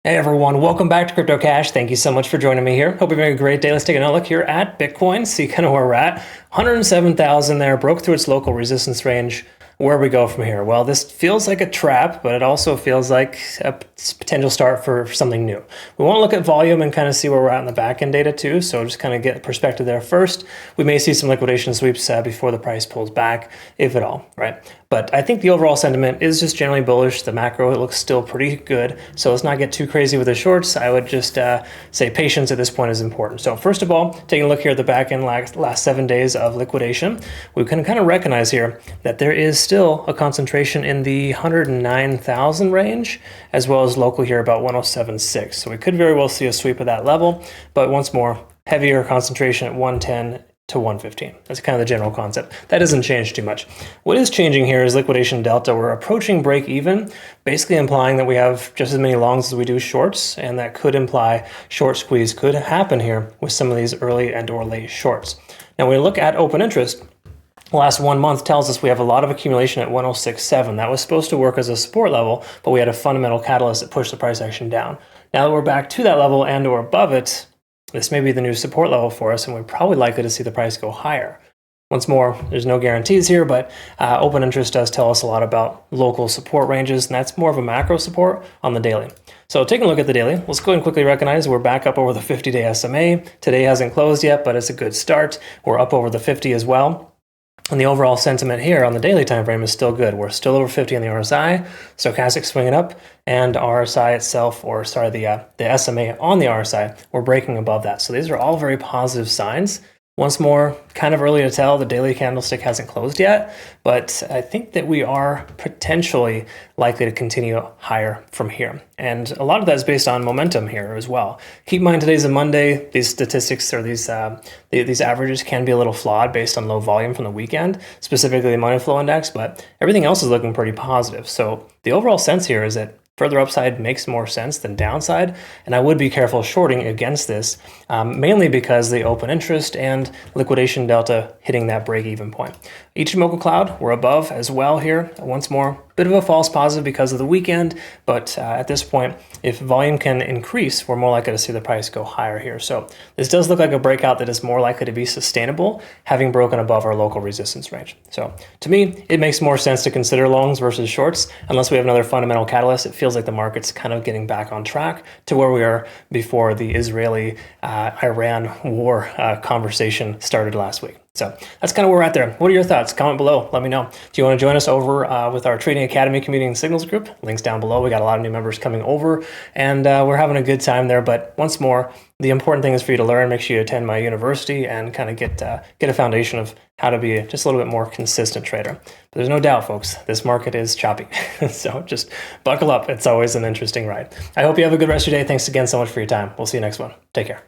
Hey everyone, welcome back to Crypto Cash. Thank you so much for joining me here. Hope you're having a great day. Let's take another look here at Bitcoin, see kind of where we're at. 107,000 there, broke through its local resistance range. Where we go from here? Well, this feels like a trap, but it also feels like a potential start for something new. We want to look at volume and kind of see where we're at in the back-end data too, so just kind of get perspective there first. We may see some liquidation sweeps before the price pulls back, if at all, right? But I think the overall sentiment is just generally bullish. The macro, it looks still pretty good, so let's not get too crazy with the shorts. I would just say patience at this point is important. So first of all, taking a look here at the back end last 7 days of liquidation, we can kind of recognize here that there is still a concentration in the 109,000 range, as well as local here about 107.6. So we could very well see a sweep of that level, but once more, heavier concentration at 110 to 115. That's kind of the general concept. That doesn't change too much. What is changing here is liquidation delta. We're approaching break even, basically implying that we have just as many longs as we do shorts, and that could imply short squeeze could happen here with some of these early and or late shorts. Now, when we look at open interest, the last 1 month tells us we have a lot of accumulation at 106.7. That was supposed to work as a support level, but we had a fundamental catalyst that pushed the price action down. Now that we're back to that level and or above it, this may be the new support level for us, and we're probably likely to see the price go higher. Once more, there's no guarantees here, but open interest does tell us a lot about local support ranges, and that's more of a macro support on the daily. So taking a look at the daily, let's go and quickly recognize we're back up over the 50-day SMA. Today hasn't closed yet, but it's a good start. We're up over the 50 as well. And the overall sentiment here on the daily time frame is still good. We're still over 50 on the RSI, stochastic swinging up, and RSI itself, or sorry, the SMA on the RSI, we're breaking above that. So these are all very positive signs. Once more, kind of early to tell, the daily candlestick hasn't closed yet, but I think that we are potentially likely to continue higher from here. And a lot of that is based on momentum here as well. Keep in mind today's a Monday. These statistics or these averages can be a little flawed based on low volume from the weekend, specifically the money flow index, but everything else is looking pretty positive. So the overall sense here is that further upside makes more sense than downside, and I would be careful shorting against this, mainly because the open interest and liquidation delta hitting that break-even point. Ichimoku Cloud, we're above as well here. Once more, bit of a false positive because of the weekend, but at this point, if volume can increase, we're more likely to see the price go higher here. So this does look like a breakout that is more likely to be sustainable, having broken above our local resistance range. So to me, it makes more sense to consider longs versus shorts, unless we have another fundamental catalyst. It feels like the market's kind of getting back on track to where we were before the Israeli-Iran war conversation started last week. So that's kind of where we're at there. What are your thoughts? Comment below. Let me know. Do you want to join us over with our Trading Academy Community and Signals group? Links down below. We got a lot of new members coming over, and we're having a good time there. But once more, the important thing is for you to learn. Make sure you attend my university and kind of get a foundation of how to be just a little bit more consistent trader. But there's no doubt, folks, this market is choppy. So just buckle up. It's always an interesting ride. I hope you have a good rest of your day. Thanks again so much for your time. We'll see you next one. Take care.